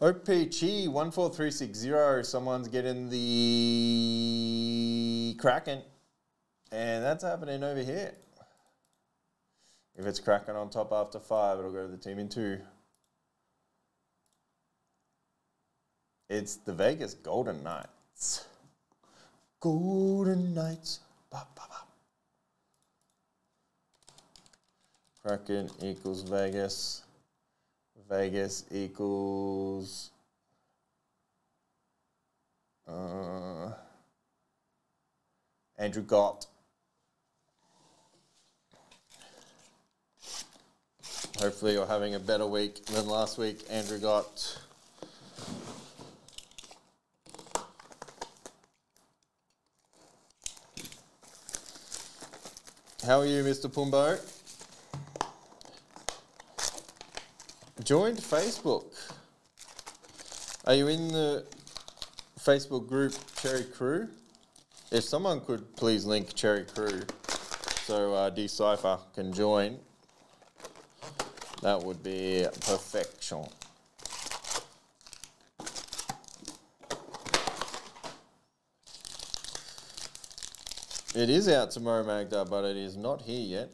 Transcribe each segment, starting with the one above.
O-Pee-Chee 14360. Someone's getting the Kraken. And that's happening over here. If it's Kraken on top after 5, it'll go to the team in 2. It's the Vegas Golden Knights. Golden Knights. Ba, ba, ba. Kraken equals Vegas. Vegas equals Andrew Gott. Hopefully you're having a better week than last week, Andrew Gott. How are you, Mr. Pumbo? Joined Facebook. Are you in the Facebook group Cherry Crew? If someone could please link Cherry Crew so Decipher can join, that would be perfection. It is out tomorrow, Magda, but it is not here yet.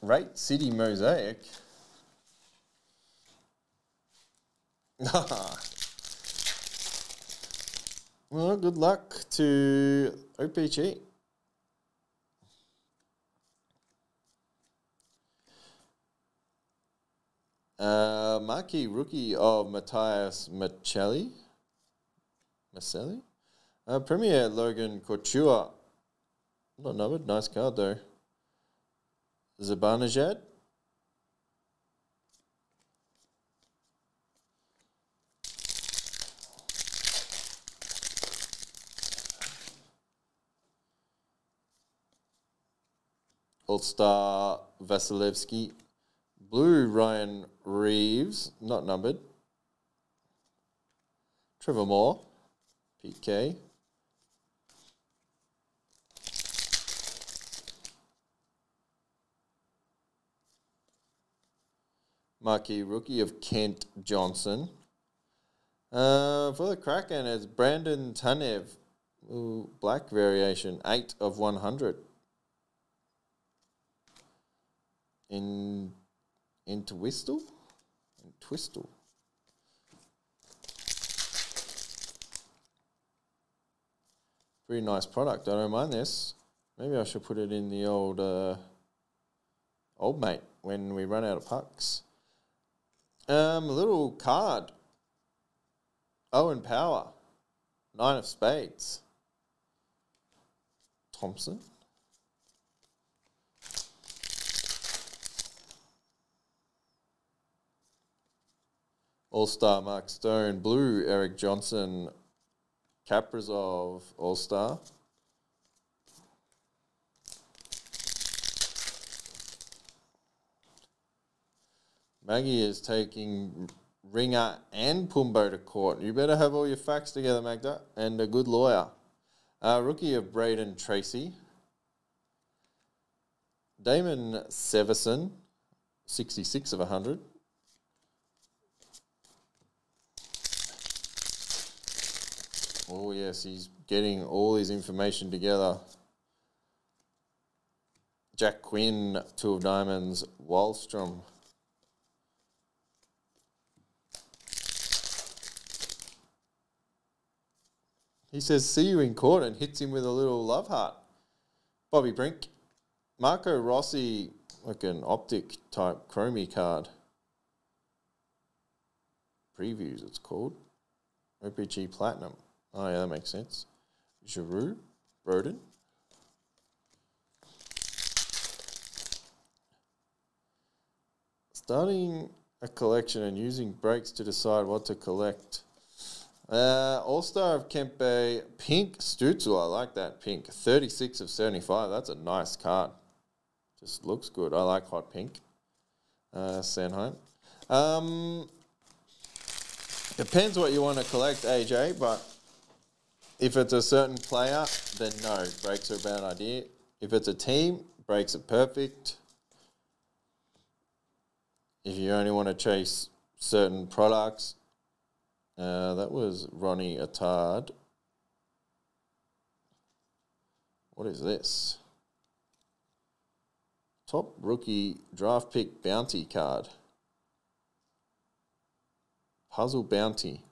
Rate City Mosaic. Well, good luck to O-Pee-Chee. Marquee rookie of Matthias Macelli. Premier Logan Couture. Not numbered. Nice card though. Zibanejad. All-Star Vasilevsky. Blue Ryan Reeves, not numbered. Trevor Moore, PK. Marquee rookie of Kent Johnson. For the Kraken, it's Brandon Tanev. Ooh, black variation, 8 of 100. In Twistle? In Twistle. Pretty nice product. I don't mind this. Maybe I should put it in the old mate when we run out of pucks. A little card. Owen Power. 9 of spades. Thompson. All-Star Mark Stone. Blue Eric Johnson. Kaprizov All-Star. Maggie is taking Ringer and Pumbo to court. You better have all your facts together, Magda, and a good lawyer. Rookie of Braden Tracy. Damon Severson, 66 of 100. Oh, yes, he's getting all his information together. Jack Quinn, 2 of diamonds. Wallstrom. He says, see you in court, and hits him with a little love heart. Bobby Brink. Marco Rossi, like an optic type chromie card. Previews, it's called. O-Pee-Chee Platinum. Oh, yeah, that makes sense. Giroux, Broden. Starting a collection and using breaks to decide what to collect. All-Star of Kempe, Pink Stutzel. I like that pink. 36 of 75. That's a nice card. Just looks good. I like hot pink. Sanheim. Depends what you want to collect, AJ, but If it's a certain player, then no, breaks are a bad idea. If it's a team, breaks are perfect. If you only want to chase certain products, that was Ronnie Attard. What is this? Top rookie draft pick bounty card. Puzzle bounty.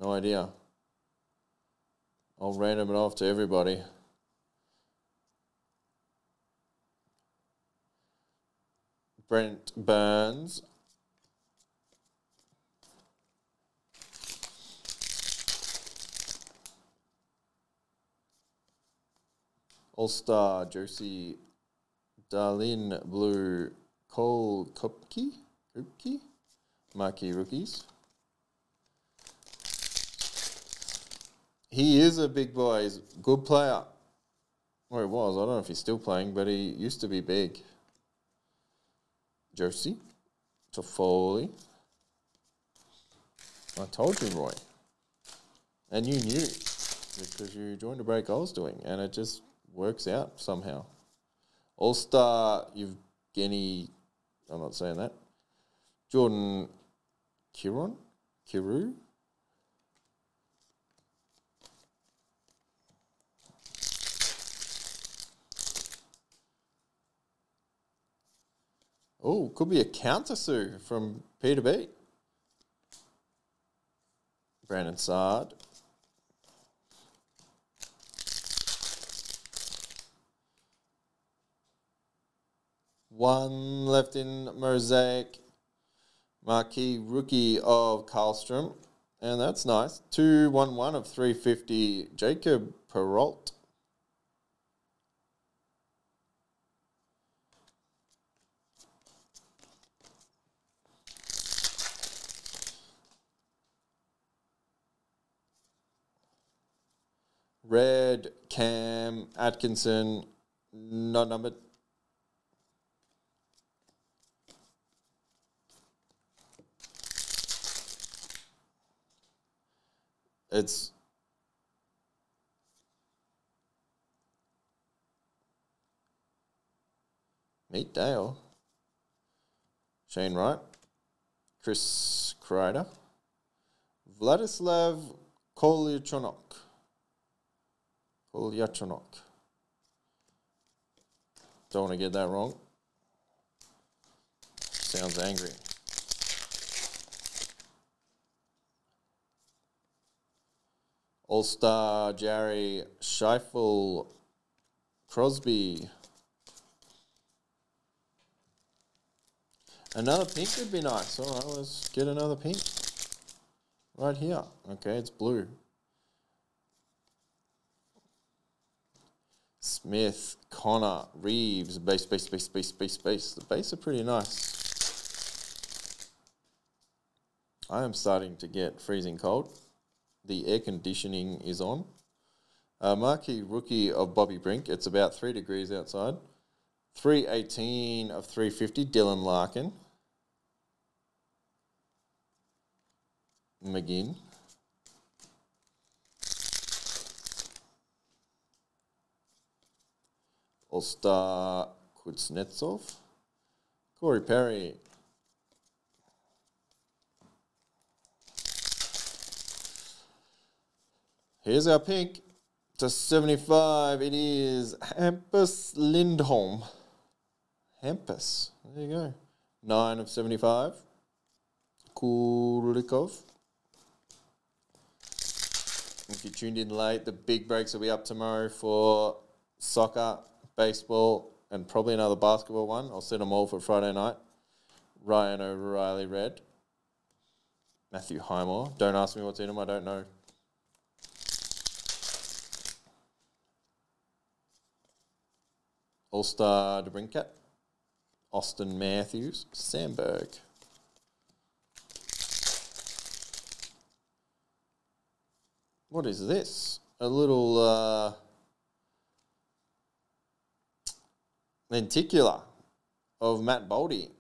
No idea. I'll random it off to everybody. Brent Burns. All-Star Jersey Darlin Blue Cole Kopke. Marquee rookies. He is a big boy. He's a good player. Or he was. I don't know if he's still playing, but he used to be big. Jersey. Toffoli. I told you, Roy. And you knew. Because you joined a break I was doing. And it just works out somehow. All-Star Evgeny. I'm not saying that. Jordan Kiru. Oh, could be a counter sue from Peter B. Brandon Sard. One left in Mosaic. Marquee rookie of Karlstrom. And that's nice. 2-1-1 of 350. Jacob Perrault. Red, Cam, Atkinson, not numbered. It's Meet Dale. Shane Wright. Chris Kreider. Vladislav Kolyachonok. Don't want to get that wrong. Sounds angry. All-Star Jerry Scheifel Crosby. Another pink would be nice. All right, let's get another pink. Right here. Okay, it's blue. Smith, Connor, Reeves, base. The base are pretty nice. I am starting to get freezing cold. The air conditioning is on. Marquee rookie of Bobby Brink. It's about 3 degrees outside. 318 of 350, Dylan Larkin. McGinn. All-Star Kuznetsov. Corey Perry. Here's our pink. To 75, it is Hampus Lindholm. Hampus. There you go. 9 of 75. Kulikov. If you tuned in late, the big breaks will be up tomorrow for soccer, baseball, and probably another basketball one. I'll set them all for Friday night. Ryan O'Reilly red. Matthew Highmore. Don't ask me what's in them. I don't know. All-Star DeBrincat. Austin Matthews. Sandberg. What is this? A little lenticular of Matt Boldy.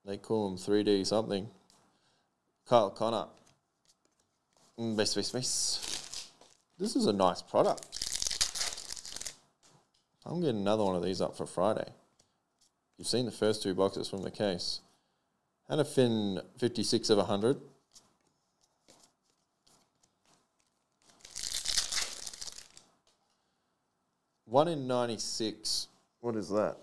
They call him 3D something. Kyle Connor. Base. This is a nice product. I'm getting another one of these up for Friday. You've seen the first 2 boxes from the case. Had a Finn 56 of 100. One in 96. What is that?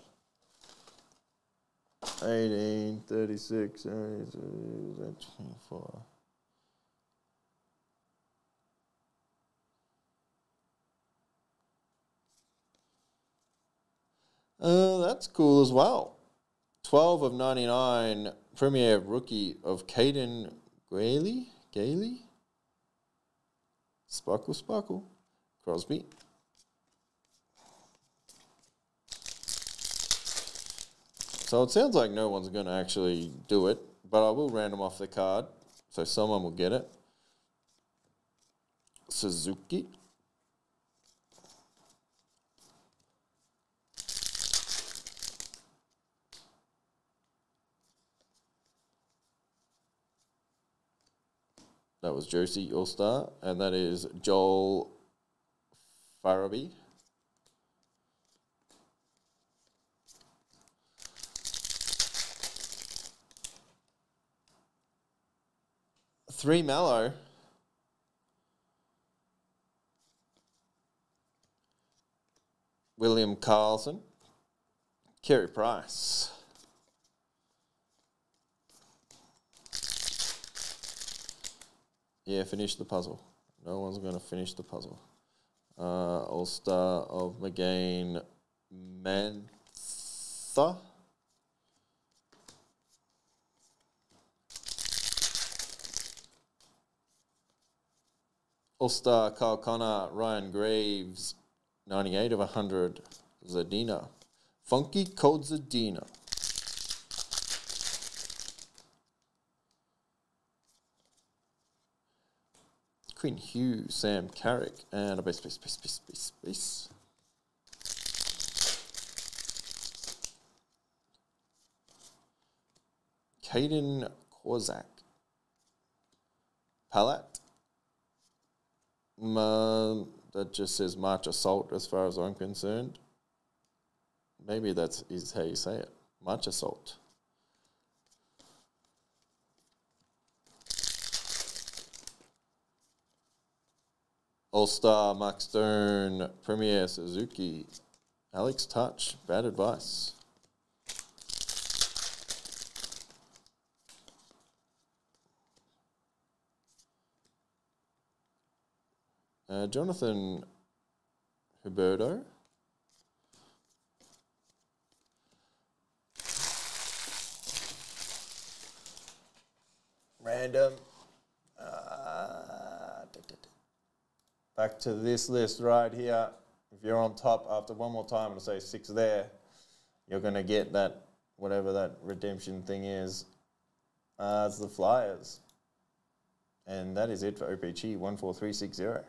18, 36, 24. That's cool as well. 12 of 99, Premier Rookie of Caden Gailey? Sparkle. Crosby. So it sounds like no one's going to actually do it, but I will random off the card, so someone will get it. Suzuki. That was Josie All-Star, and that is Joel Farabee. Three Mallow. William Carlson. Carey Price. Yeah, finish the puzzle. No one's going to finish the puzzle. All-Star of McGain Mantha. All-Star Kyle Connor, Ryan Graves, 98 of 100. Zadina. Funky Cold Zadina. Quinn Hughes, Sam Carrick, and a base. Caden Korzak. Palat. That just says March Assault as far as I'm concerned. Maybe that is how you say it. March Assault. All-Star Mark Stone, Premier Suzuki, Alex Touch, bad advice. Jonathan Huberto. Random. Back to this list right here. If you're on top after one more time, it'll say 6 there. You're going to get that, whatever that redemption thing is. It's the Flyers. And that is it for O-Pee-Chee 14360.